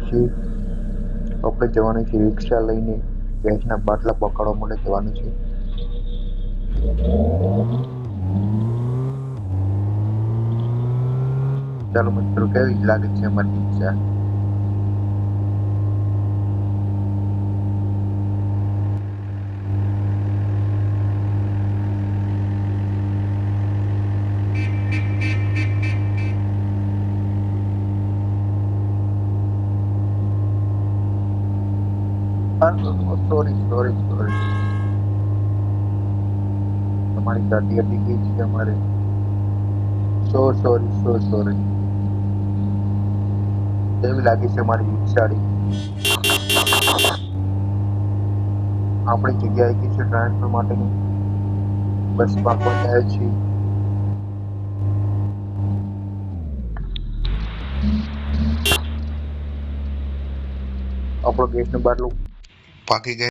પછી આપણે જવાનું છે રિક્ષા લઈને ગેસના બાટલા પકડવા માટે જવાનું છે. ચાલો મિત્રો, કેવી લાગે છે અમારી રિક્ષા? સોરી. તમારી ગાડી અડી ગઈ છે અમારે. સોરી. કેવી લાગે છે અમારી રિક્ષાડી? આપણી જગ્યાએ ગઈ છે ટ્રાન્સફર માટેની બસ પાકવા જાય છે. આપણો ગેસનો બાટલો પાકી ગયો.